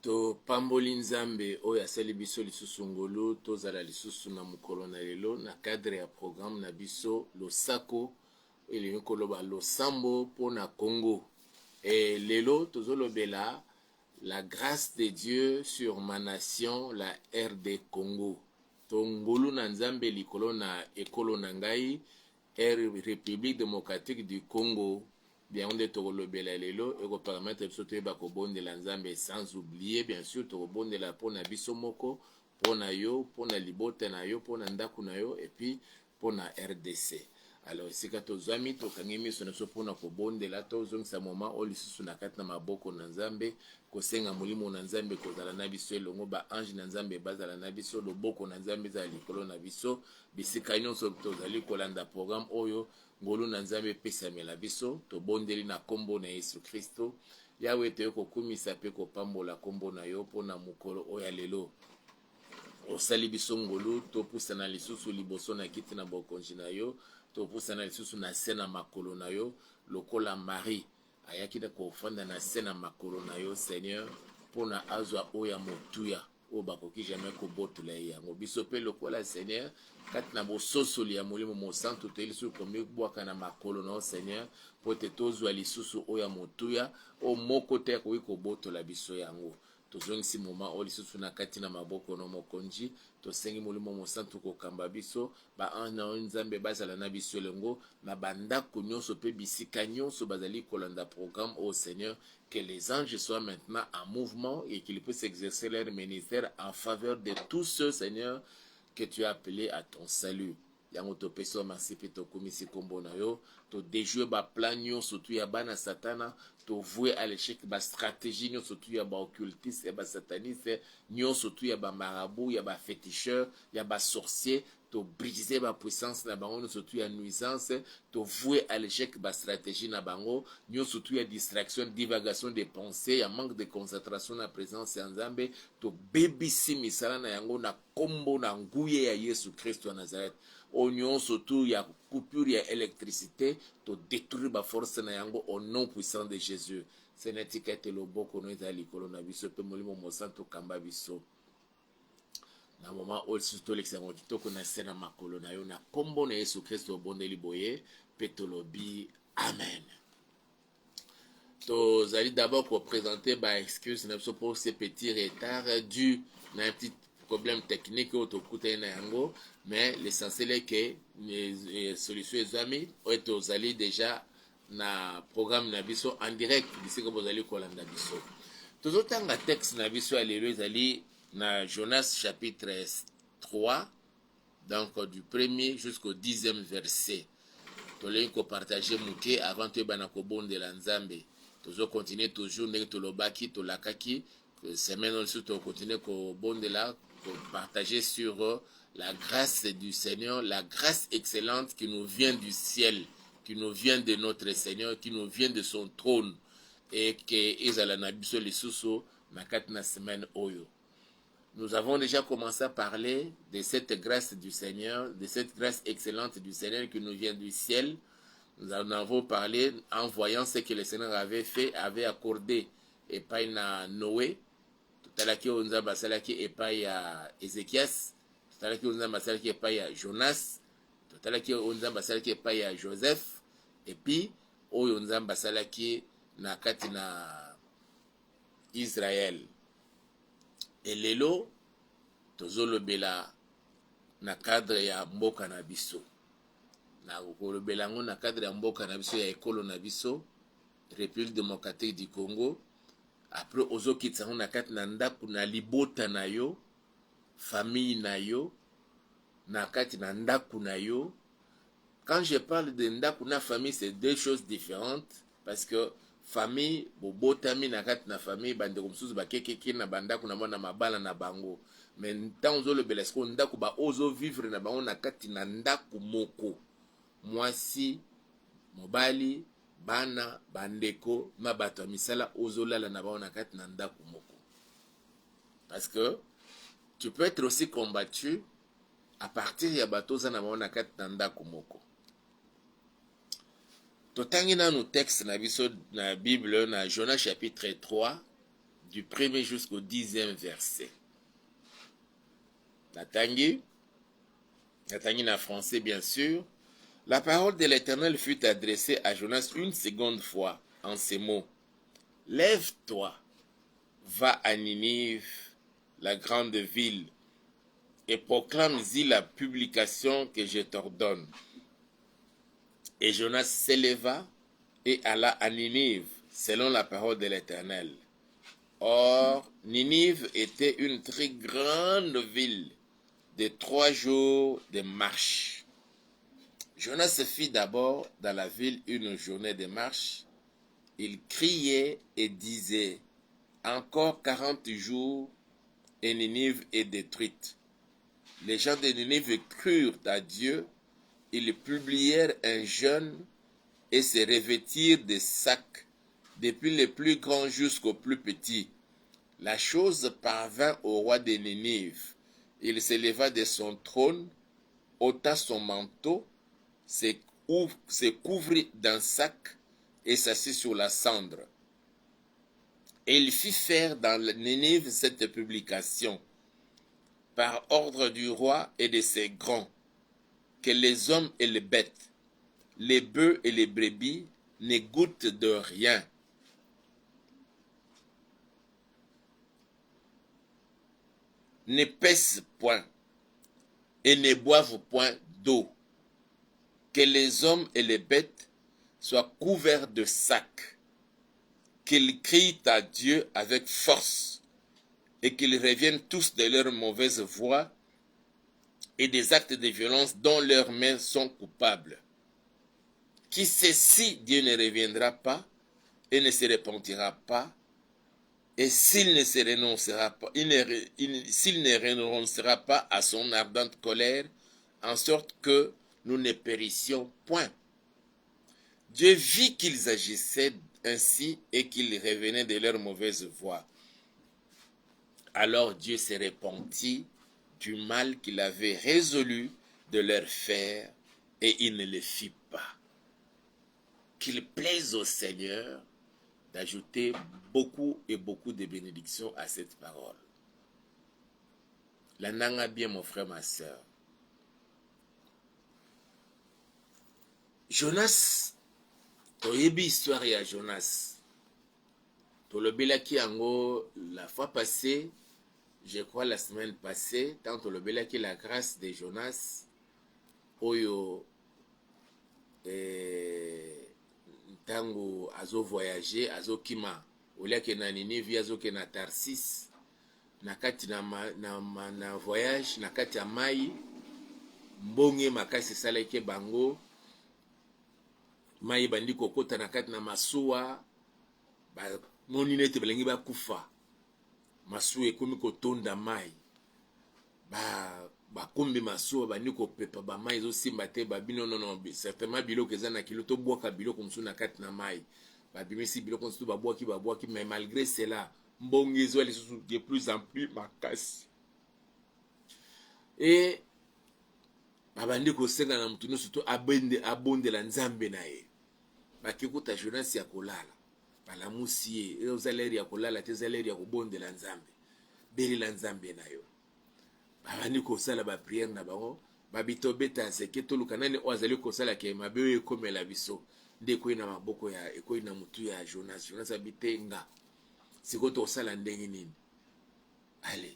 To pamboli nzambe oyo asali biso lisusu ngolu tozala lisusu na mokolo na lelo na cadre ya programme na biso losako elingi koloba losambo mpona Congo. Et lelo tozolobela la grâce de Dieu sur ma nation la RD Congo. To ngolu na nzambe likolo na ekolo na ngai République démocratique du Congo. Bien on est au lobela lelo et au paramètre biso toyeba kobondela nzambe sans oublier bien sûr tokobondela mpona biso moko mpona yo mpona libota na yo mpona ndako na yo et puis mpona RDC. Alors esika tozwami tokangi miso na biso mpona kobondela tozongisa moma oyo lisusu na kati na maboko na nzambe kosenga molimo na nzambe kozala na biso elongo baange na nzambe bazala na biso loboko na nzambe ezala likolo na biso bisika nyonso tozali kolanda programme oyo ngolu na nzambe epesamela biso tobondeli na nkombo na Yesu Kristo yawe toye kokumisa mpe kopambola nkombo na yo mpona mokolo oyo ya lelo osali biso ngolu topusana lisusu liboso na kiti na bokonzi na yo topusana lisusu na se na makolo na yo lokola Marie ayaki na kofanda na se na makolo na yo Seigneur mpona azwa oyo ya motuya oyo bakoki jamais kobotola ye yango biso mpe lokola Seigneur kati na bososoli ya molimo mosantu toyei lisusu komibwaka na makolo na yo Seigneur mpo ete tozwa lisusu oyo ya motuya oyo moko te akoki kobotola biso yango tozongisi moma oyo lisusu na kati na maboko na mokonzi tosengi molimo mosantu kokamba biso baange na oyo nzambe bazala na biso elengo na bandako nyonso mpe bisika nyonso bazali kolanda programme au Seigneur que les anges soient maintenant en mouvement et qu'ils puissent exercer leur ministère en faveur de tous ceux Seigneur que tu as appelés à ton salut. Yango topesi yo merci mpe tokomisi nkombo na yo todejue baplan nyonso tu ya bana satana tovue à l'échec bastratégie nyonso tu ya baoccultiste ya basataniste nyonso tu ya bamarabu ya baféticheur ya basorcier tobrise bapuissance na bango nyonso tu ya nuisance tovue à l'échec bastratégie na bango nyonso tu ya distraction divagation de pensée ya manque de concentration na présence ya nzambe tobebisi misala na yango na nkombo na nguye ya Yesu Kristo ya Nazareth oyo nyonso tu ya coupure ya électricité todétruire baforce na yango au nom puissant de Jésus. Seigneur tika ete loboko no ezala likolo na biso mpe molimo mosantu okamba biso na moma oyo lisusu tolekisa yango kitoko na se na makolo na yo na nkombo na Yesu Kristo obondeli boye mpe tolobi amen. Tozali d'abord koprésente baexcuse na biso pour ce petit retard dû na un petit problème technique oyo tokutani na yango mais l'essentiel est que solution ezwami oyo tozali déjà na programme na biso en direct bisika bozali kolanda biso tozotanga texte na biso ya lelo ezali na Jonas chapitre 3 donc du 1er jusqu'au 10e verset tolingi kopartage moke avant toyeba na kobondela nzambe tozokontinue toujours ndenge tolobaki tolakaki semaine oyo lisusu tokontinue kobondela partager sur la grâce du Seigneur, la grâce excellente qui nous vient du ciel, qui nous vient de notre Seigneur, qui nous vient de son trône, et que ezala na biso lisusu na kati na semaine oyo. Nous avons déjà commencé à parler de cette grâce du Seigneur, de cette grâce excellente du Seigneur qui nous vient du ciel. Nous en avons parlé en voyant ce que le Seigneur avait fait, avait accordé et pas na Noé. Totalaki oyo nzambe asalaki epai ya Ezekias, totalaki oyo nzambe asalaki epai ya Jonas, totalaki oyo nzambe asalaki epai ya Joseph, epi oyo nzambe asalaki na kati na Israel. Elelo tozolobela na cadre ya mboka na biso, na kolobela yango na cadre ya mboka na biso ya ekolo na biso République démocratique du Congo. Après ozokitisa yango na kati na ndako na libota na yo famille na yo na kati na ndako na yo. Quand je parle de ndako na famille c'est deux choses différentes parce que famille bobotami na kati na famille bandeko mosusu bakekeki na bandako na mwana mabala na bango mais ntango ozolobela siko ndako ba ozo vivre na bango na kati na ndako moko mwasi mobali bana bandeko na bato ya misala ozolala na bango na kati na ndako moko parce que tu peux être aussi combattu à partir ya bato oza na bango na kati na ndako moko. Totangi nanu texte na biso na Bible na Jonas chapitre 3 du 1er jusqu'au 10e verset. Natangi en français bien sûr. La parole de l'Éternel fut adressée à Jonas une seconde fois en ces mots. Lève-toi, va à Ninive, la grande ville, et proclame-y la publication que je t'ordonne. Et Jonas s'éleva et alla à Ninive, selon la parole de l'Éternel. Or, Ninive était une très grande ville de 3 jours de marche. Jonas fit d'abord dans la ville une journée de marche. Il criait et disait, encore 40 jours et Ninive est détruite. Les gens de Ninive crurent à Dieu, ils publièrent un jeûne et se revêtirent de sacs, depuis les plus grands jusqu'aux plus petits. La chose parvint au roi de Ninive. Il s'éleva de son trône, ôta son manteau, se couvrit d'un sac et s'assit sur la cendre. Et il fit faire dans Ninive cette publication, par ordre du roi et de ses grands, que les hommes et les bêtes, les bœufs et les brebis ne goûtent de rien. Ne pèsent point et ne boivent point d'eau. Que les hommes et les bêtes soient couverts de sacs. Qu'ils crient à Dieu avec force et qu'ils reviennent tous de leur mauvaise voie et des actes de violence dont leurs mains sont coupables. Qui sait si Dieu ne reviendra pas et ne se repentira pas, et s'il ne renoncera pas à son ardente colère, en sorte que nous ne périssions point. Dieu vit qu'ils agissaient ainsi et qu'ils revenaient de leur mauvaise voie. Alors Dieu se repentit du mal qu'il avait résolu de leur faire, et il ne le fit pas. Qu'il plaise au Seigneur d'ajouter beaucoup et beaucoup de bénédictions à cette parole. La nanga bien, mon frère, ma soeur. Jonas, toyebi histoire ya Jonas. Tolobelaki yango la fois passée, je crois la semaine passée, tant tolobelaki la grâce de Jonas, oyo ntango azo voyager, azo kima, oliake na Ninive, azoke na Tarsis, na kati na voyage, na kati ya mai, mbonge makasi esalaki bango, mai bandi kokota na kati na masuwa, moni nete balingi bakufa, masuwa ekomi kotonda mai, bakombi masuwa bandi kopepa bamai ezosimba te, babino nono certainement biloko eza na kilo tobwaka biloko mosusu na kati na mai, babimisi biloko mosusu babwaki, mais malgré cela mbongo ezwa lisusu de plus en plus makasi, e babandi kosenga na mutu nyonso to abondela nzambe na ye. Bakikuta Jonas ya kolala, balamusi ye, eza leri ya kolala te, eza leri ya kobondela nzambe, belela nzambe na yo. Babandi kosala ba prière na bango, babitobeta nzeke toluka nani oyo azali kosala ke mabe oyo ekomela biso, nde ekoyi na maboko ya ekoyi na mutu ya Jonas. Jonas abitenga sikoyo tosala ndenge nini. Allez,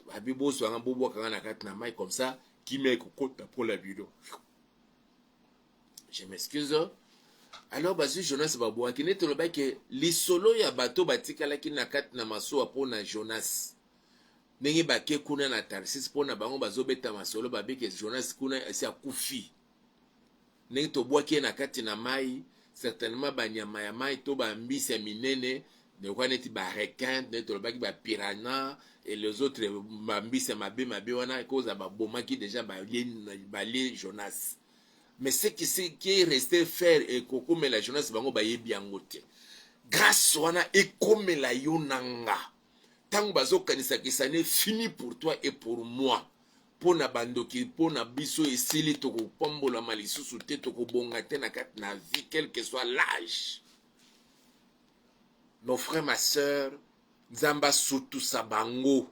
babiboso anga bobwaka na kati na mai comme ça, kimia ekokota mpola bino. Je m'excuse. Alors bazwi Jonas babwaki neti lobaki lisolo ya bato batikalaki na kati na masuwa mpona Jonas. Ndenge bake kuna na Tarsis mpona bango bazobeta masolo babike Jonas kuna esi akufi. Ndenge tobwaki na kati na mai, certainement banyama ya mai to bambisi ya minene, nekwa neti ba requin, neti tolobaki ba piranha et les autres bambisi ya mabe wana koza babomaki déjà balie Jonas. Mais ce qui est resté faire et kokomela Jonas bango bayebi yango te. Grâce wana ekomela yo nanga. Tango bazokanisaki ça n'est fini pour toi et pour moi. Pona bandoki, pona biso esili toko pambola malisusu te toko bonga te na kati na vie, quel que soit l'âge. Nos frères, ma soeur, Nzamba Sutusa Bango.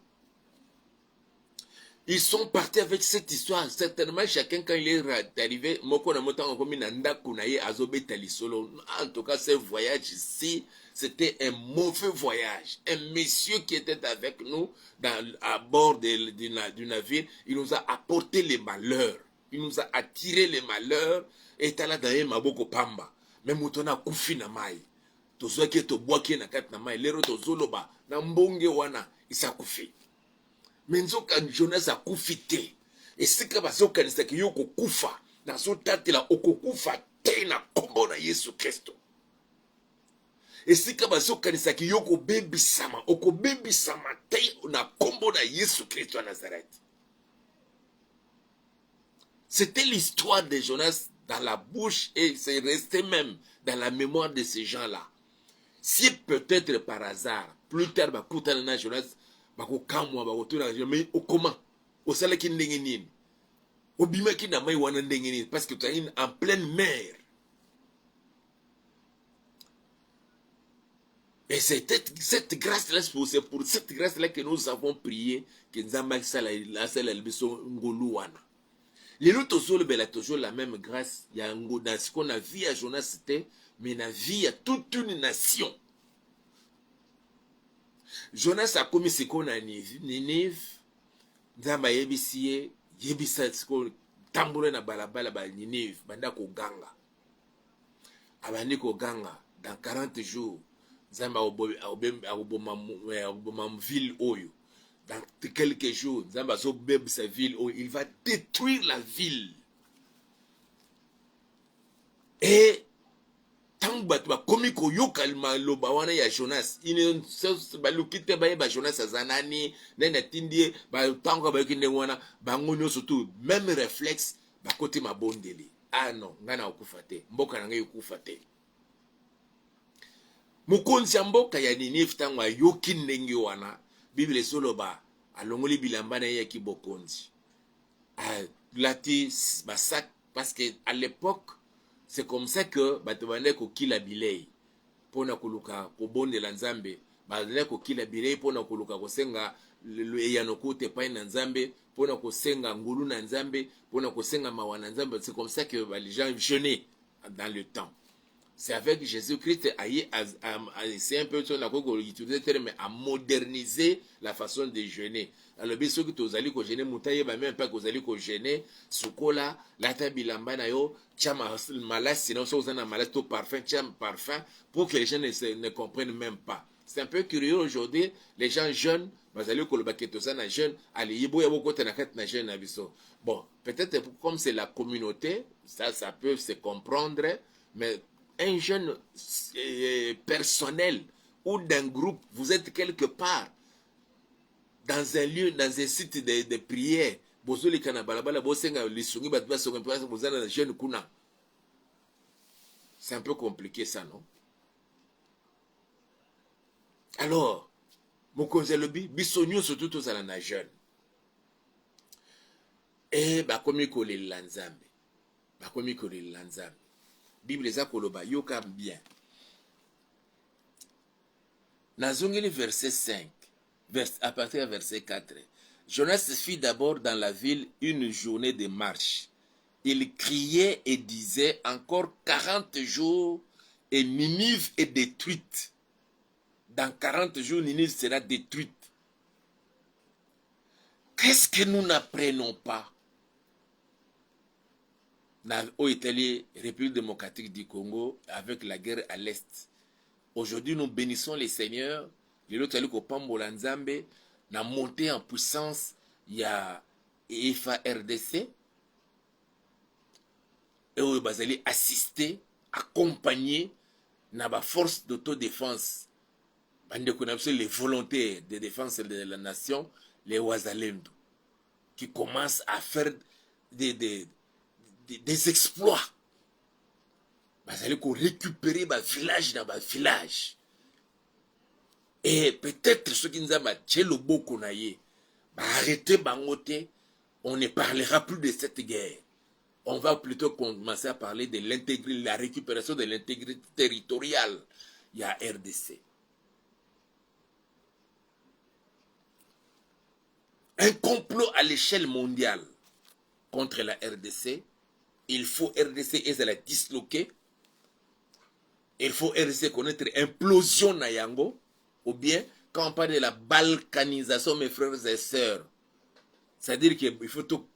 Ils sont partis avec cette histoire. Certainement, chacun, quand il est arrivé, en tout cas, ce voyage ici, c'était un mauvais voyage. Un monsieur qui était avec nous à bord du navire, il nous a apporté les malheurs. Il nous a attiré les malheurs. Et il a dit, Maboko Pamba. Mais Moutona Koufi na mai. Tozoaki to boaki na kat na mai. Lero to zoloba. Na mbonge wana. Isa Koufi. Menzoka Jonas a kufite. Et c'est que bazoka ni saki yoko kufa. Na sotati la okokufa te na kombo na Yesu Kristo. Et c'est que bazoka ni saki yoko baby sama. Oko baby sama te na kombo na Yesu Kristo à Nazareth. C'était l'histoire de Jonas dans la bouche et c'est resté même dans la mémoire de ces gens-là. Si peut-être par hasard, plus tard, bakutana Jonas, bakokamwa bakotuna mais comment osalaki ndenge nini obimaki na mai wana ndenge nini parce que tu es en pleine mer. Et c'est cette grâce-là, c'est pour cette grâce-là que nous avons prié que Nzamba sala biso ngolu wana. Les autres toujours la même grâce. Il y a dans ce qu'on a vu à Jonas, c'était mais la vie à toute une nation. Jonas a commis ce qu'on a Ninive. Nzamba yebisiye yebisa siko tambule na balabala ba Ninive banda ko ganga. Abandi ko ganga dans 40 jours. Nzamba oboma ville oyo. Dans quelques jours, Nzamba zo beb sa ville oyo, il va détruire la ville. Et tant que komi ko yokalma loba wana ya Jonas ine balukite ba Jonas azanani nena tindie ba tango ba kinde wana bango nyoso tu même réflexe ba côté mabondeli ah non ngana okufate mboka na ngai okufate mukonzi ya mboka ya Ninive tango yoki ndenge wana Bible soloba alongoli bilamba na ya kibokonzi lati basak parce que à l'époque c'est comme ça que batobande ko kila bilei pona kuluka ko bonde la Nzambe bazale ko kila bilei pona kuluka ko senga eyano kote pa na Nzambe pona ko senga ngulu na Nzambe pona ko senga mawana Nzambe. C'est comme ça que les gens jeûnaient dans le temps. C'est avec Jésus-Christ c'est un peu son accord utiliser terme à moderniser la façon de jeûner. Alors bien sûr que tu allez ko jeûner mutaye ba même pas que vous allez ko jeûner sukola la tabilamba na yo chama malasi sinon ça vous en a malasi tout parfum chama parfum pour que les gens ne comprennent même pas. C'est un peu curieux aujourd'hui, les gens jeunes bazali ko loba keto ça na jeune ali yibo ya boko na kat na jeune na biso. Bon, peut-être comme c'est la communauté, ça peut se comprendre, mais un jeune personnel ou d'un groupe, vous êtes quelque part dans un lieu, dans un site de prière, c'est un peu compliqué ça, non? Alors, mon conseil, bisogno surtout aux alana jeunes. Et comme il colle l'anzambe, comme il colle l'anzambe. Bible za koloba yoka bien. Nazongeli verset 5, à partir du verset 4. Jonas fit d'abord dans la ville une journée de marche. Il criait et disait encore 40 jours et Ninive est détruite. Dans 40 jours, Ninive sera détruite. Qu'est-ce que nous n'apprenons pas? Au Italie, République démocratique du Congo, avec la guerre à l'Est. Aujourd'hui, nous bénissons les seigneurs. Les autres au Pambola Nzambe, na montée en puissance, il y a FARDC. Et où ils allaient assister, accompagner na force d'autodéfense. Les volontaires de défense de la nation, les Wazalendo, qui commencent à faire des exploits. Vous allez récupérer ma village dans ma village. Et peut-être ceux qui nous ont dit le beau qu'on a eu, arrêtez bangote, on ne parlera plus de cette guerre. On va plutôt commencer à parler de l'intégrité, la récupération de l'intégrité territoriale. Il y a RDC. un complot à l'échelle mondiale contre la RDC. Il faut RDC et la disloquer. Il faut RDC connaître implosion na yango. Ou bien, quand on parle de la balkanisation, mes frères et sœurs, c'est-à-dire qu'il faut tout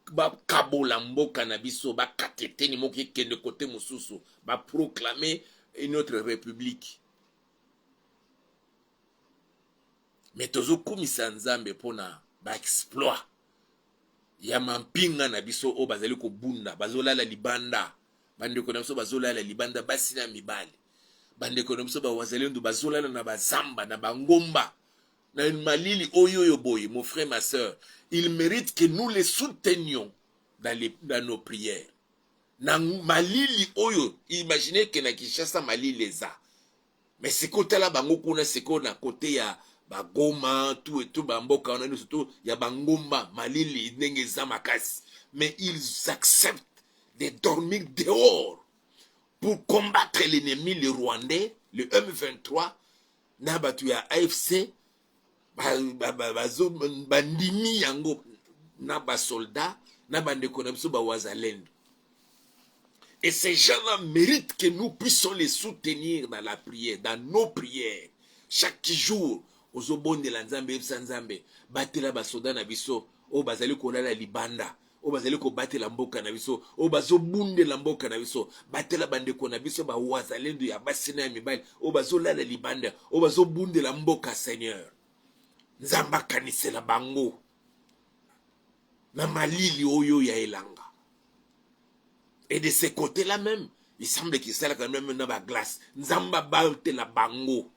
kabolambo cannabiso, ba katete ni moki kende côté mususu, ba proclamer une autre république. Mais tozo kumisa nzambe pona ba exploit. Ya mampinga na biso o bazali ko bunda, bazolala libanda. Bandeko na biso bazolala libanda basi na mibali. Bandeko na biso bazali ndu bazolala na bazamba na bangomba. Na malili oyo boy, mon frère, ma soeur, il mérite que nous les soutenions dans nos prières. Na malili oyo, imaginez que na Kinshasa malili les a. Mais c'est côté là bango kuna c'est qu'on a côté ya bagoma tout et tout bamboka on a surtout ya bangomba malili ndenge za makasi. Mais ils acceptent de dormir dehors pour combattre l'ennemi le Rwandais, le M23, na batu ya AFC. Bandimi yango na ba soldats na bandeko na biso ba wazalendo. Et ces gens-là méritent que nous puissions les soutenir dans la prière, dans nos prières. Chaque jour, ozobonde la nzambe nzambe batela ba soldats na biso o bazali ko lala libanda o bazali ko batela mboka na biso o bazobunde la mboka na biso batela bandeko na biso ba wazalendo ya basina ya mibali o bazolala libanda o bazobunde la mboka Seigneur. Nzamba kanisela bango na malili oyo ya elanga. Et de ce côté-là même, il semble qu'il s'est quand même dans la glace. Nzamba balte la bango.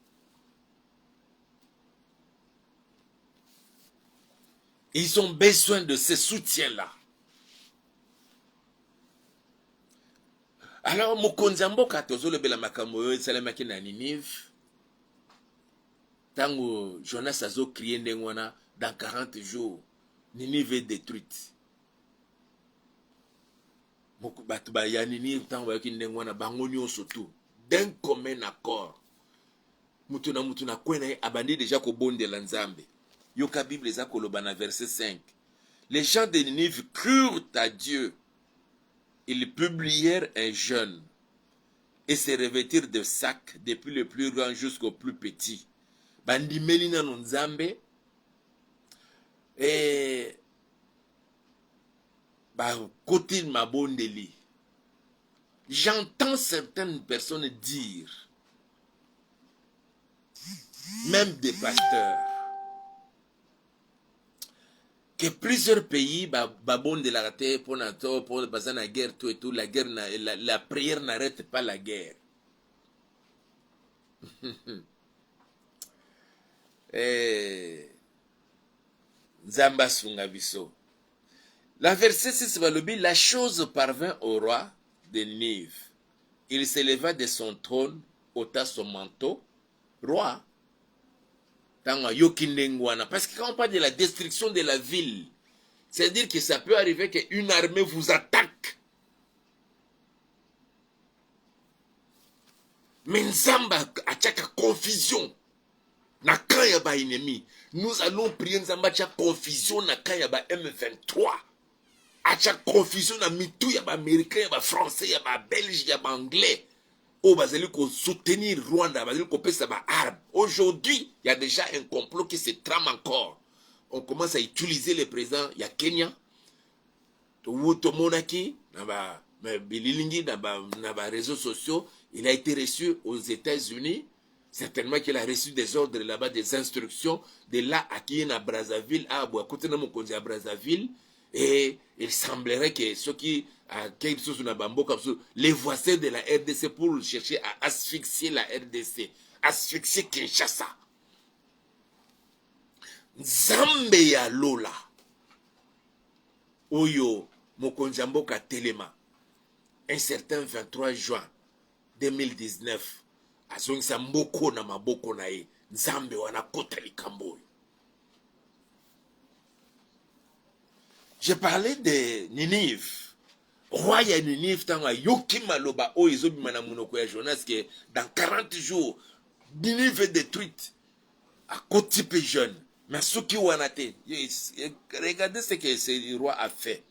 Ils ont besoin de ce soutien-là. Alors, Mokonzambo katozo le bela makambo yo salamaki na Ninive. Tango Jonas azo crié ndengwana dans 40 jours, Ninive est détruite. Moko batu ba ya Ninive tango ba ndengwana bango nyonso tout d'un commun accord. Mutu na kwena abandi déjà ko bondela Nzambe. Yoka Bible za koloba na verset 5. Les gens de Ninive crurent à Dieu. Ils publièrent un jeûne et se revêtirent de sacs depuis le plus grand jusqu'au plus petit. Bandimeli na Nzambe et côté de ma bondeli. J'entends certaines personnes dire, même des pasteurs, que plusieurs pays babon de la terre pour la guerre tout et tout, la guerre la prière n'arrête pas la guerre. Nzamba sunga biso. La verset 6 va le dire, la chose parvint au roi de Nive. Il s'éleva de son trône, ôta son manteau. Roi, parce que quand on parle de la destruction de la ville, c'est-à-dire que ça peut arriver qu'une armée vous attaque. Mais Nzamba a confusion. Na quand y a ba ennemi, nous allons prier Nzamba a confusion na quand y a ba M23. A confusion na mitou y a ba américain, y a ba français, y a ba belge, y a ba anglais. Oh, bazali ko soutenir Rwanda, bazali ko pesa ba arme. Aujourd'hui, il y a déjà un complot qui se trame encore. On commence à utiliser les présidents, il y a Kenya, Monaki, na bililingi na ba réseaux sociaux, il a été reçu aux États-Unis. Certainement qu'il a reçu des ordres là-bas, des instructions de là à qui est à Brazzaville, à côté de Mokonzi à Brazzaville. Et il semblerait que ceux qui les voisins de la RDC pour chercher à asphyxier la RDC, asphyxier Kinshasa. Nzambe ya Lola. Oyo Mokonjamboka Telema. Un certain 23 juin 2019. Azongisa mboko na maboko na ye. Nzambe wana kota likambo. Je parlais de Ninive. Roi ya Ninive tanga yoki maloba o ezobima na munoko ya Jonas que dans 40 jours Ninive est détruite à côté peu jeune. Mais ce qui wana te, regardez ce que ce roi a fait.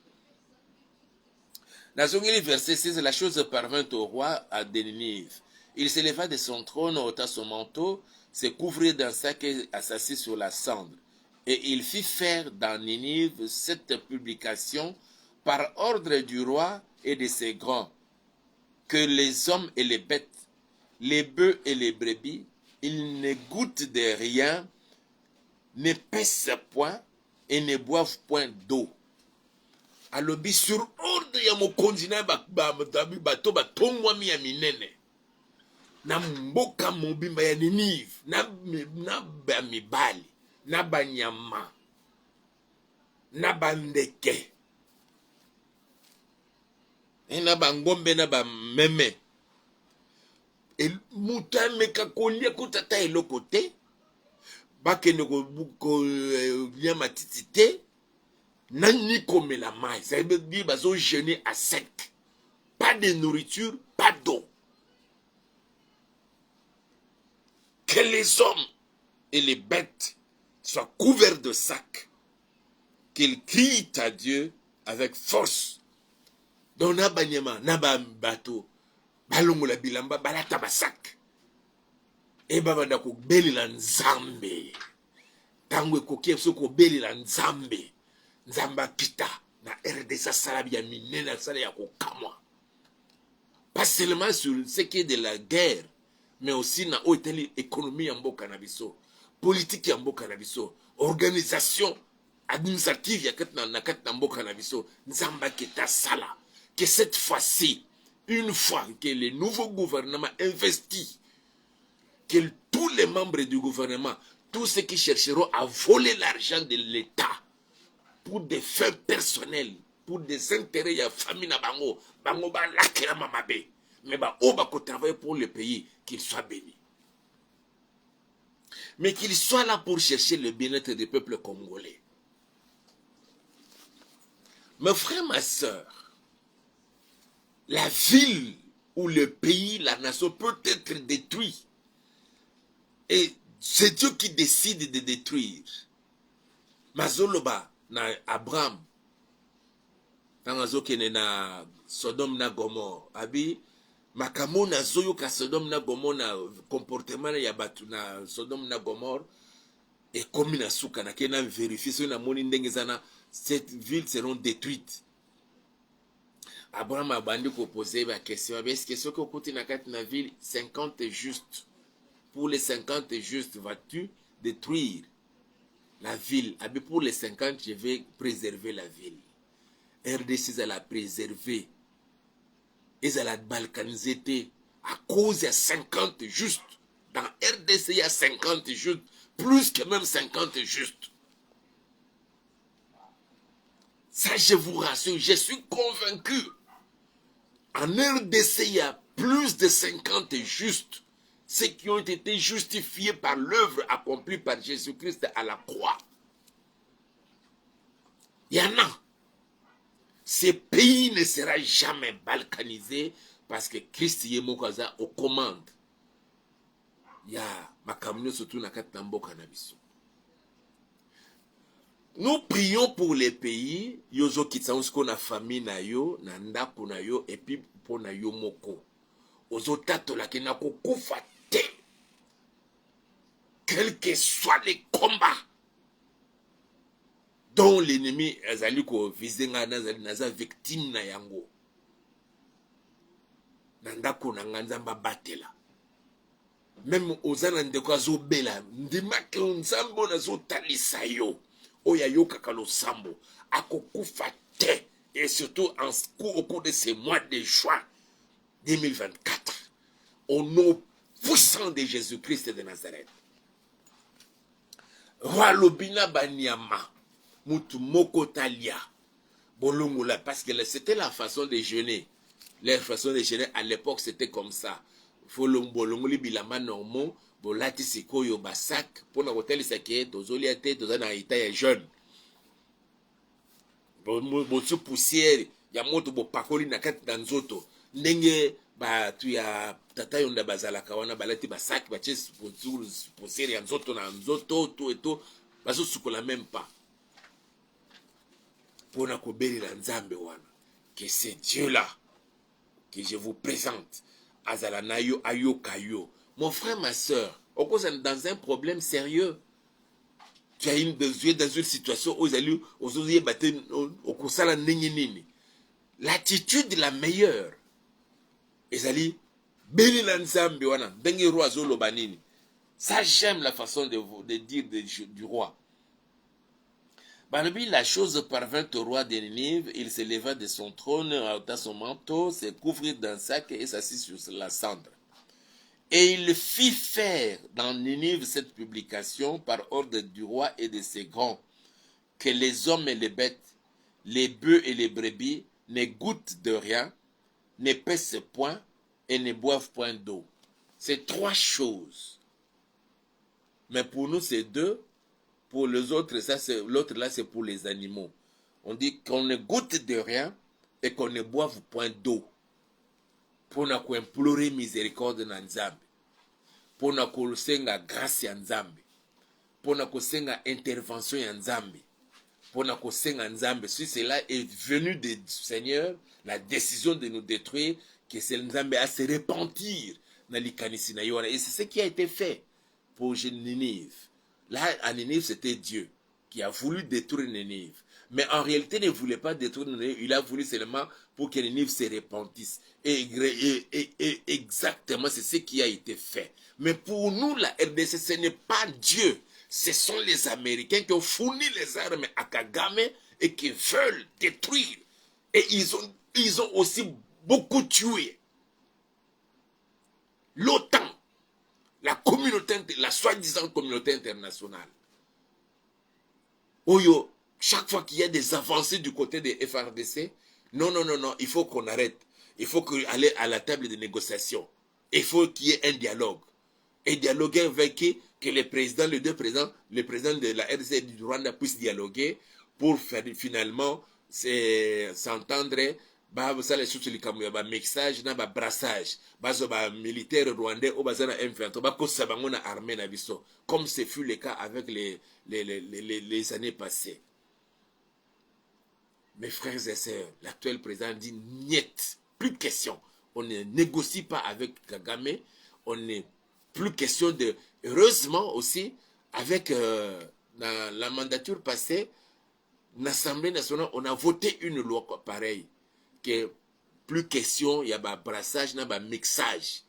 Dans le verset 6, la chose parvint au roi à Ninive. Il s'éleva de son trône, ôta son manteau, se couvrit d'un sac et s'assit sur la cendre. Et il fit faire dans Ninive cette publication par ordre du roi et de ses grands, que les hommes et les bêtes, les bœufs et les brebis, ils ne goûtent de rien, ne pèsent point et ne boivent point d'eau. Alobi sur ordre ya mokonzi na bato batongwami ya minene na mboka mobimba ya Ninive na mibali na banyama na bandeke na bangombe na bameme mutu ameka kolia kotata eloko te bakende kolia matiti te nani komela mai, ça veut dire bazo jeûner à sec, pas de nourriture, pas d'eau. Que les hommes et les bêtes soient couverts de sacs, qu'ils crient à Dieu avec force. Donc na banyama na bato balongo la bilamba balata ba sac. Et babanda ko belela nzambe. Tango ekoki so ko belela nzambe. Nzamba pita na RDC salabi ya minena sala ya kokamwa. Pas seulement sur ce qui est de la guerre, mais aussi na hôtel économie ya mboka na biso, politique ya mboka na biso, organisation administrative ya na mboka na biso, nzamba kita sala. Que cette fois-ci, une fois que le nouveau gouvernement investit, que tous les membres du gouvernement, tous ceux qui chercheront à voler l'argent de l'État, pour des fins personnelles, pour des intérêts ya famille na bango, bango ba lakela mamabe, mais ba o ba ko travailler pour le pays, qu'il soit béni. Mais qu'il soit là pour chercher le bien-être des peuples congolais. Mes frères, ma soeur, la ville ou le pays, la nation peut être détruit. Et c'est Dieu qui décide de détruire. Mazoloba na Abraham tangazoke na Sodome na Gomorre abi makamo na zoyo ka Sodome na Gomorre na comportement ya batu na Sodome na Gomorre et comme na suka na kena vérifier so na moni ndenge zana cette ville seront détruites. Abraham a bandi ko poser la question, est-ce que ce que côté na kati na ville 50 justes, pour les 50 justes vas-tu détruire la ville? Pour les 50, je vais préserver la ville. RDC, elle a préservé. Et elle a balkanisé à cause de 50 justes. Dans RDC, il y a 50 justes. Plus que même 50 justes. Ça, je vous rassure, je suis convaincu. En RDC, il y a plus de 50 justes. Ceux qui ont été justifiés par l'œuvre accomplie par Jésus-Christ à la croix. Il y en a. Ce pays ne sera jamais balkanisé parce que Christ est aux commandes. Il y a makamno surtout na katamboka na biso. Nous prions pour les pays yozo kitsansko na famille na yo, na ndako na yo et puis pour na yo moko. Ozo tato la kena ko kufa te. Quel que soit les combats dont l'ennemi azali ko visenga naza victime na yango. Nandako na nganzamba batela. Même ozana ndeko azobela ndimake nzambo nazo talisa yo. Oya yo kakalo sambo akokufa te. Et surtout au cours de ces mois de juin 2024. Au nom puissant de Jésus-Christ de Nazareth. Roi Lobina Banyama. Mutu moko talia. Bolongola. Parce que c'était la façon de jeûner. Leur façon de jeûner à l'époque c'était comme ça. Folong bolongoli bilamba normaux. Bolati sikoyo basak. Pona hotel sake. Tozoli ate. Tozana ita ya jeune. Bosu poussière. Ya moto bo pakoli na kati na nzoto. Ndenge ba tu ya tata yonda bazala kawana balati basak. Bache poussière ya nzoto na nzoto. Tout et tout. bazosukola même pas mpona kobelela nzambe wana que c'est Dieu là que je vous présente azala na yo ayoka yo. Mon frère, ma soeur, dans un problème sérieux, tu as dans une situation où l'attitude la meilleure ezali belela nzambe wana ndenge roi azoloba nini. Ça, j'aime la façon de dire du roi. Balobi, la chose parvint au roi de Ninive. Il se leva de son trône, ôta son manteau, se couvrit d'un sac et s'assit sur la cendre. Et il fit faire dans Ninive cette publication par ordre du roi et de ses grands, que les hommes et les bêtes, les bœufs et les brebis ne goûtent de rien, ne pèsent point et ne boivent point d'eau. C'est trois choses. Mais pour nous, c'est deux. Pour les autres, l'autre là, c'est pour les animaux. On dit qu'on ne goûte de rien et qu'on ne boive point d'eau. Pour nous implorer miséricorde na Nzambe. Pour nous kusenga grâce ya Nzambe. Pour nous kusenga intervention ya Nzambe. Pour nous kusenga Nzambe. Si cela est venu du Seigneur, la décision de nous détruire, que c'est Nzambe à se repentir na likanisi na yo. Et c'est ce qui a été fait pour Ninive. Là, à Ninive, c'était Dieu qui a voulu détruire Ninive. Mais en réalité, il ne voulait pas détruire Ninive. Il a voulu seulement pour que Ninive se repentisse. Et exactement, c'est ce qui a été fait. Mais pour nous, la RDC, ce n'est pas Dieu. Ce sont les Américains qui ont fourni les armes à Kagame et qui veulent détruire. Et ils ont aussi beaucoup tué. L'OTAN. La soi-disant communauté internationale. Oyo, chaque fois qu'il y a des avancées du côté des FRDC, non, il faut qu'on arrête. Il faut aller à la table de négociation. Il faut qu'il y ait un dialogue. Et dialoguer avec que les deux présidents, le président de la RDC et du Rwanda puissent dialoguer pour faire finalement s'entendre. Ça les choses les mixage na ba brassage bazo ba militaire rwandais au bazana M23 ba ko sabangona armée na biso comme ce fut le cas avec les années passées. Mes frères et sœurs, l'actuel président dit niet, plus question. On ne négocie pas avec Kagame, on n'est plus question de, heureusement aussi avec la mandature passée, l'Assemblée nationale, on a voté une loi pareille. Que plus question il y a un brassage na ba mixage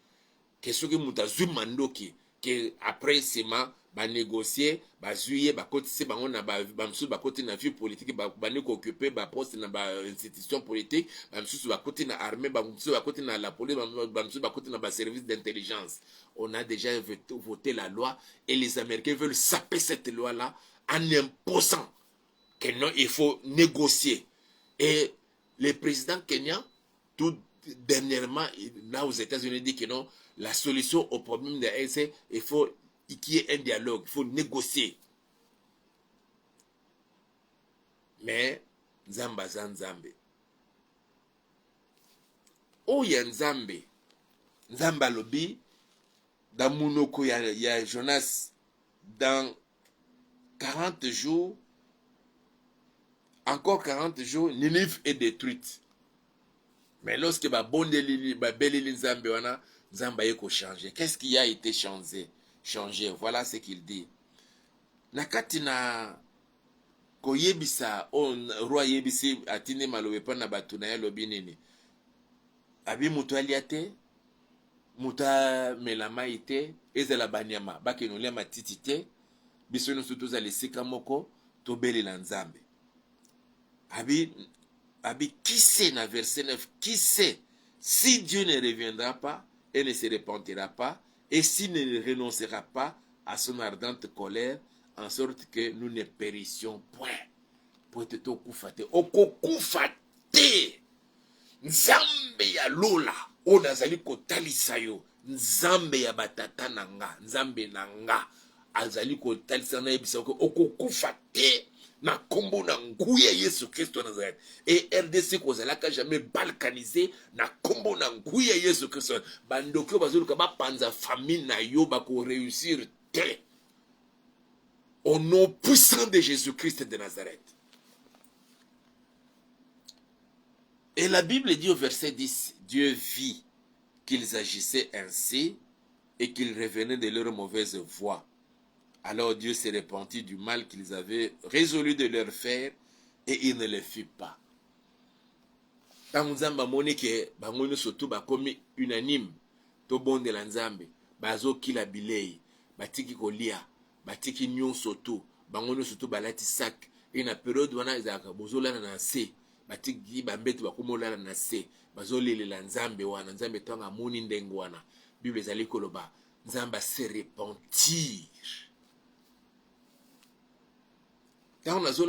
que ce que mutazu mandoki que après sema ba négocier ba juillet ba côté c'est ba on a ba msu ba côté na vie politique ba ne occuper ba poste na ba institution politique ba msu ba côté na armée ba msu ba côté na la police ba msu ba côté na ba service d'intelligence. On a déjà voté la loi et les Américains veulent saper cette loi là en imposant que non il faut négocier. Et le président kenyan, tout dernièrement, là aux États-Unis, dit que non, la solution au problème de l'ANC, il faut qu'il y ait un dialogue, il faut négocier. Mais, Nzamba Nzambe. Oh, il y a Nzambe. Nzamba Lobi, dans Mounoko, il y a Jonas, dans 40 jours, encore 40 jours, Ninive est détruite. Mais lorsque Nzambe wana, Nzamba yeko changer. Qu'est-ce qui a été changé? Voilà ce qu'il dit. Nakati na koyebisa on roi yebisi atine malobe pa na batu na lobi nini. Abi mutu aliate, muta melama ite, ezela banyama, bakenulia matiti te, biso no sutu za lesika moko, tobeli la Nzambe. Abi, qui sait, dans verset 9, qui sait si Dieu ne reviendra pas et ne se repentira pas, et s'il ne renoncera pas à son ardente colère, en sorte que nous ne périssions point. Peut-être au koufate. Nzambe ya lola, o nazali kotalisa yo, Nzambe ya batata nanga, Nzambe nanga, azali kotalisa na yebisa ko okokufate. Na kombo na nguya Yesu Christo Nazareth. Et RDC kozalaka jamais balkanisé na kombo na nguya Yesu Christo. Bandokyo bazuluka ba panza famille na yo ba ko réussir te. Au nom puissant de Jésus-Christ de Nazareth. Et la Bible dit au verset 10, Dieu vit qu'ils agissaient ainsi et qu'ils revenaient de leur mauvaise voie. Alors Dieu s'est repenti du mal qu'ils avaient résolu de leur faire et il ne le fit pas. Tant Nzamba monike bangono soto bakomi unanime to bonde la Nzambe bazo kila bilei batiki kolia batiki nyon soto bangono soto balati sak et na période wana ezaka bozola na se batiki bambeto bakomola na se bazolelela Nzambe wana Nzambe tonga moni ndengo wana Bible ezali koloba Nzamba se repentir. Quand on a se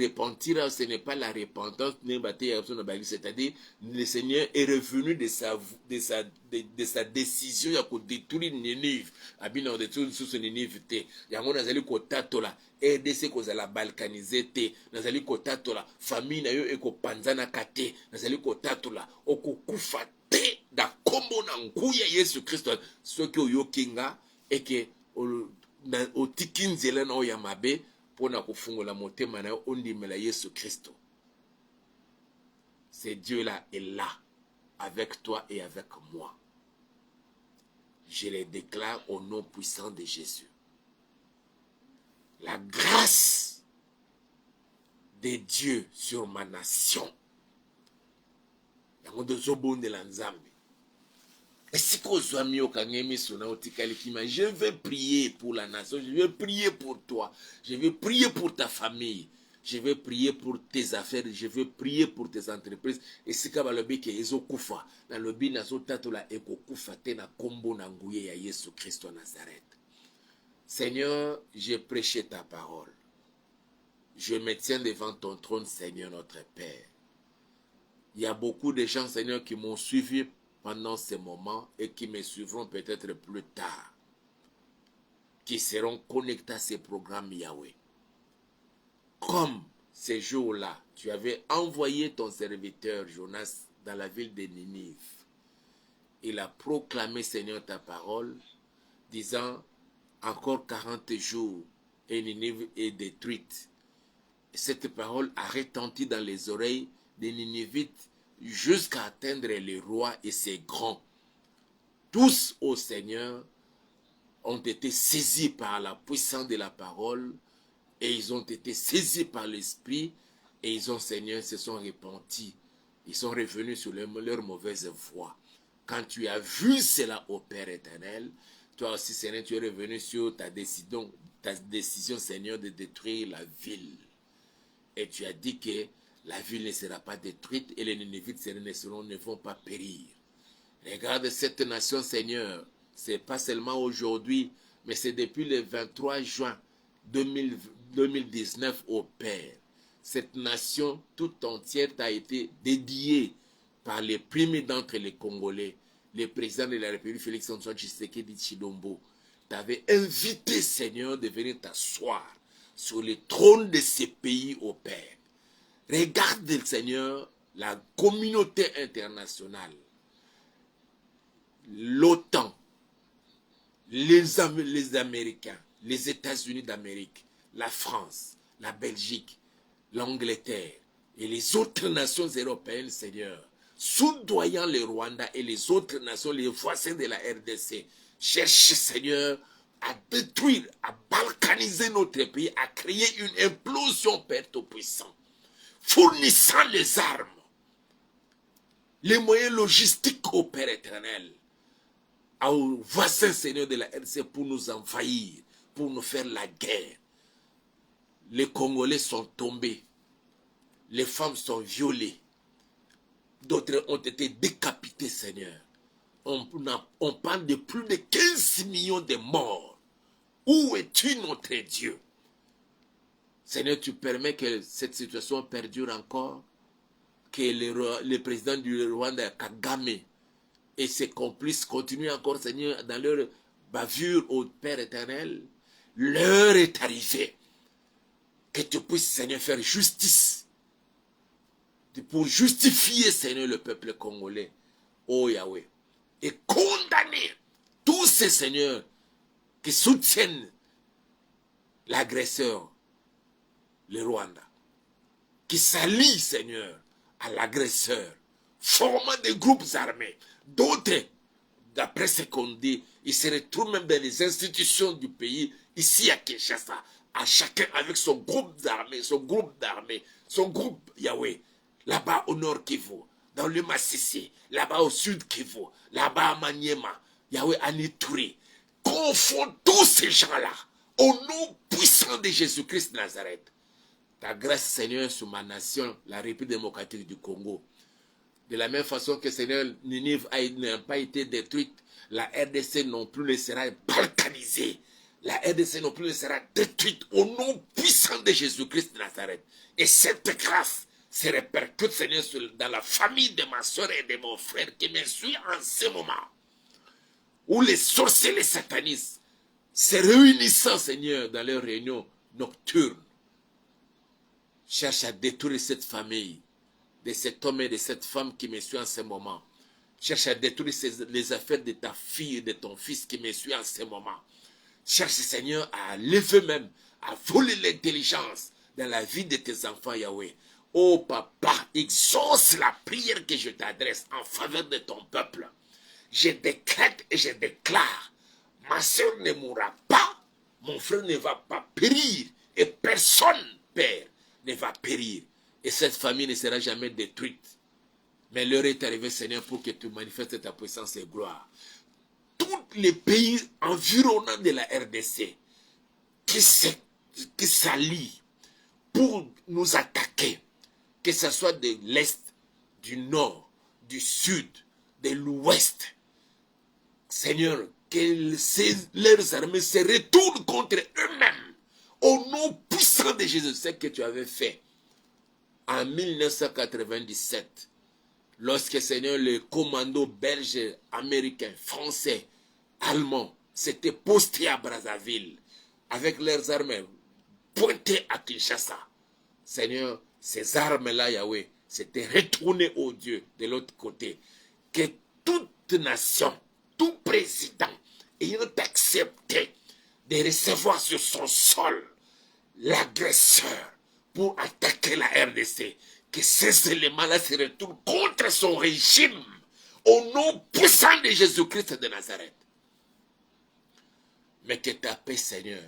repentir, ce n'est pas la repentance, c'est-à-dire le Seigneur est revenu de sa décision de détruire Ninive. Abina de détruire sous Ninive te. Yango nazali kotatola RDC kozala balkaniser te. Nazali kotatola famille na yo ekopanzana kate. Nazali kotatola okokufa te da kombo na nguya Yesu Kristo. Soki oyokinga eke otikinzela na oyamabe pona kufungola motema na ondimela Yesu Kristo. Ce Dieu-là est là, avec toi et avec moi. Je les déclare au nom puissant de Jésus. La grâce de Dieu sur ma nation. Je vais prier pour la nation, je vais prier pour toi, je vais prier pour ta famille, je vais prier pour tes affaires, je vais prier pour tes entreprises. Et si kaba lobi ke ezokufa, na lobi nazo tatola ekokufa te na kombo na nguye ya Yesu Christ Nazareth. Seigneur, j'ai prêché ta parole. Je me tiens devant ton trône, Seigneur notre Père. Il y a beaucoup de gens, Seigneur, qui m'ont suivi pendant ces moments et qui me suivront peut-être plus tard, qui seront connectés à ces programmes Yahweh. Comme ces jours-là, tu avais envoyé ton serviteur Jonas dans la ville de Ninive. Il a proclamé, Seigneur, ta parole, disant, encore 40 jours et Ninive est détruite. Et cette parole a retenti dans les oreilles des Ninivites jusqu'à atteindre le roi et ses grands. Tous, ô Seigneur, ont été saisis par la puissance de la parole et ils ont été saisis par l'esprit et ils ont, Seigneur, se sont repentis. Ils sont revenus sur leur mauvaise voie. Quand tu as vu cela, ô Père éternel, toi aussi, Seigneur, tu es revenu sur ta décision, Seigneur, de détruire la ville. Et tu as dit que la ville ne sera pas détruite et les Ninivites ne vont pas périr. Regarde cette nation, Seigneur. Ce n'est pas seulement aujourd'hui, mais c'est depuis le 23 juin 2019 au Père. Cette nation toute entière a été dédiée par les premiers d'entre les Congolais. Le président de la République, Félix Antoine Tshisekedi Tshilombo, t'avait invité, Seigneur, de venir t'asseoir sur le trône de ces pays au Père. Regarde, Seigneur, la communauté internationale, l'OTAN, les Américains, les États-Unis d'Amérique, la France, la Belgique, l'Angleterre et les autres nations européennes, Seigneur, soudoyant le Rwanda et les autres nations, les voisins de la RDC, cherchent, Seigneur, à détruire, à balkaniser notre pays, à créer une implosion, Père Tout-Puissant, fournissant les armes, les moyens logistiques au Père éternel, aux voisins, Seigneur, de la RDC pour nous envahir, pour nous faire la guerre. Les Congolais sont tombés, les femmes sont violées, d'autres ont été décapités, Seigneur. On parle de plus de 15 millions de morts. Où es-tu, notre Dieu? Seigneur, tu permets que cette situation perdure encore, que le président du Rwanda, Kagame, et ses complices continuent encore, Seigneur, dans leur bavure au Père éternel. L'heure est arrivée. Que tu puisses, Seigneur, faire justice. Pour justifier, Seigneur, le peuple congolais. Oh Yahweh. Et condamner tous ces seigneurs qui soutiennent l'agresseur, le Rwanda, qui s'allie, Seigneur, à l'agresseur, formant des groupes armés. D'autres, d'après ce qu'on dit, ils se retrouvent même dans les institutions du pays, ici à Kinshasa, à chacun avec son groupe d'armée, son groupe Yahweh, là-bas au nord Kivu, dans le Massissi, là-bas au sud Kivu, là-bas à Maniema, Yahweh à Nituri. Confond tous ces gens-là au nom puissant de Jésus-Christ de Nazareth. Ta grâce, Seigneur, sur ma nation, la République démocratique du Congo. De la même façon que, Seigneur, Ninive n'a pas été détruite, la RDC non plus ne sera balkanisée. La RDC non plus ne sera détruite au nom puissant de Jésus-Christ de Nazareth. Et cette grâce se répercute, Seigneur, dans la famille de ma soeur et de mon frère qui me suit en ce moment. Où les sorciers, les satanistes, se réunissant, Seigneur, dans leurs réunions nocturnes, cherchent à détruire cette famille, de cet homme et de cette femme qui me suit en ce moment. Cherche à détruire les affaires de ta fille et de ton fils qui me suit en ce moment. Cherche, Seigneur, à lever même, à voler l'intelligence dans la vie de tes enfants, Yahweh. Oh papa, exauce la prière que je t'adresse en faveur de ton peuple. Je décrète et je déclare, ma soeur ne mourra pas, mon frère ne va pas périr, et personne, Père, ne va périr. Et cette famille ne sera jamais détruite. Mais l'heure est arrivée, Seigneur, pour que tu manifestes ta puissance et gloire. Tous les pays environnants de la RDC qui s'allient pour nous attaquer, que ce soit de l'Est, du Nord, du Sud, de l'Ouest, Seigneur, que leurs armées se retournent contre eux-mêmes. Au nom puissant de Jésus, ce que tu avais fait en 1997, lorsque, Seigneur, les commandos belges, américains, français, allemands s'étaient postés à Brazzaville avec leurs armes pointées à Kinshasa. Seigneur, ces armes-là, Yahweh, s'étaient retournées au Dieu de l'autre côté. Que toute nation, tout président ayant accepté de recevoir sur son sol l'agresseur pour attaquer la RDC, que ces éléments-là se retournent contre son régime au nom puissant de Jésus-Christ de Nazareth. Mais que ta paix, Seigneur,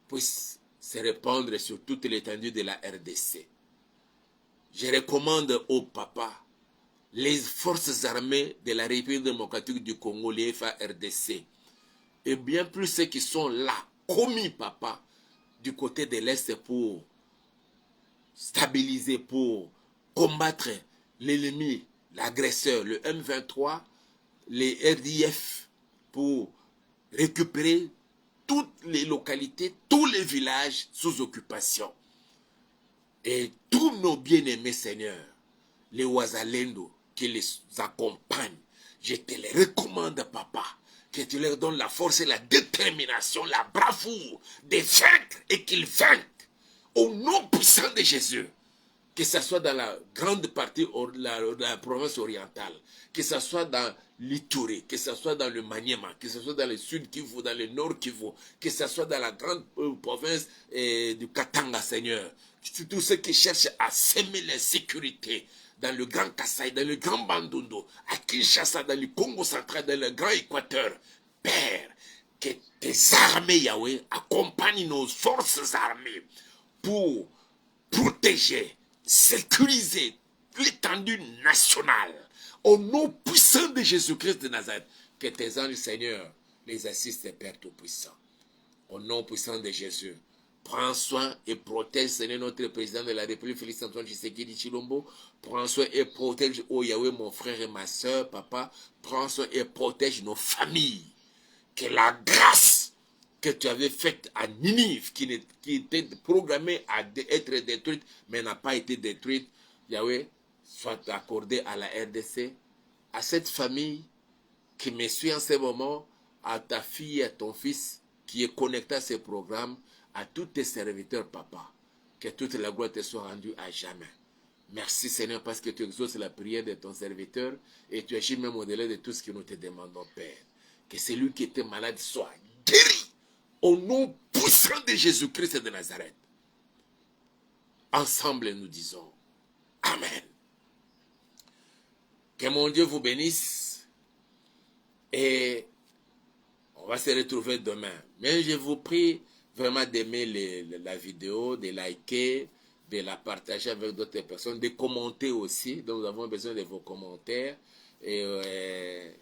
puisse se répandre sur toute l'étendue de la RDC. Je recommande au papa les forces armées de la République démocratique du Congo, les FARDC, et bien plus ceux qui sont là, commis, papa, du côté de l'Est pour stabiliser, pour combattre l'ennemi, l'agresseur, le M23, les RDF, pour récupérer toutes les localités, tous les villages sous occupation. Et tous nos bien-aimés seigneurs, les Wazalendo qui les accompagnent, je te les recommande, papa, que tu leur donnes la force et la détermination, la bravoure de vaincre et qu'ils vainquent au nom puissant de Jésus. Que ce soit dans la grande partie de la province orientale, que ce soit dans l'Ituri, que ce soit dans le Maniema, que ce soit dans le sud Kivu, dans le nord Kivu, que ce soit dans la grande province du Katanga, Seigneur. Tous ceux qui cherchent à semer l'insécurité dans le Grand Kasaï, dans le Grand Bandundu, à Kinshasa, dans le Congo central, dans le Grand Équateur. Père, que tes armées, Yahweh, accompagnent nos forces armées pour protéger, sécuriser l'étendue nationale. Au nom puissant de Jésus-Christ de Nazareth, que tes anges, Seigneur, les assistent, Père Tout-Puissant. Au nom puissant de Jésus, prends soin et protège, Seigneur, notre président de la République, Félix Antoine Tshisekedi Tshilombo. Prends soin et protège, oh Yahweh, mon frère et ma soeur, papa. Prends soin et protège nos familles. Que la grâce que tu avais faite à Ninive, qui était programmée à être détruite, mais n'a pas été détruite, Yahweh, soit accordée à la RDC, à cette famille qui me suit en ce moment, à ta fille et à ton fils qui est connecté à ces programmes, à tous tes serviteurs, papa. Que toute la gloire te soit rendue à jamais. Merci, Seigneur, parce que tu exauces la prière de ton serviteur et tu agis même au-delà de tout ce que nous te demandons, Père. Que celui qui était malade soit guéri Au nom puissant de Jésus-Christ de Nazareth. Ensemble, nous disons Amen. Que mon Dieu vous bénisse. Et on va se retrouver demain. Mais je vous prie vraiment d'aimer la vidéo, de liker, de la partager avec d'autres personnes, de commenter aussi. Donc nous avons besoin de vos commentaires. Et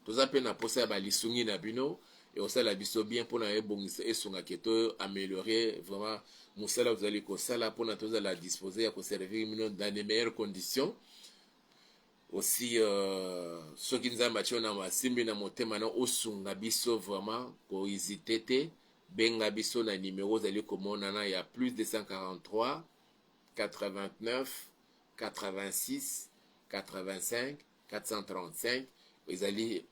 tout ça peut nous poser à l'issue na bino. Et aussi la biso bien pour nous améliorer vraiment. Moussala vous allez ça pour nous la disposer à servir dans les meilleures conditions. Aussi ceux qui nous ont na masimbi na motema na osunga biso vraiment ko hésiter te benga biso na numéro zali komona na ya plus 243 89 86 85 435 ezali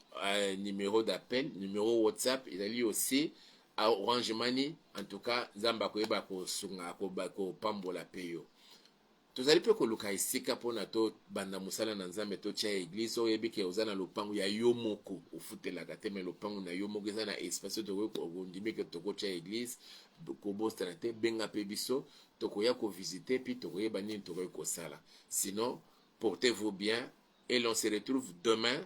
numéro d'appel, numéro WhatsApp, ezali aussi à Orange Money. En tout cas zamba koyeba ko sunga ko pambola peyo. Tozali pe koluka esika mpona to banda mosala na nzambe totia eglise oyebi ke oza na lopango ya yo moko ofutelaka te me lopango na yo moko eza na espace tokondimi ke tokotia eglise kobostana te benga mpe biso tokoya kovisite puis tokoyeba nini tokoki kosala. Sinon portez-vous bien et l'on se retrouve demain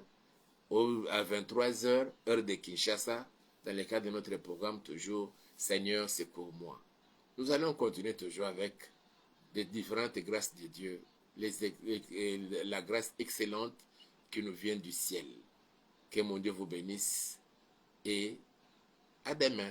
à 23h heure de Kinshasa dans le cadre de notre programme toujours Seigneur secours-moi. Nous allons continuer toujours avec des différentes grâces de Dieu, la grâce excellente qui nous vient du ciel. Que mon Dieu vous bénisse et à demain.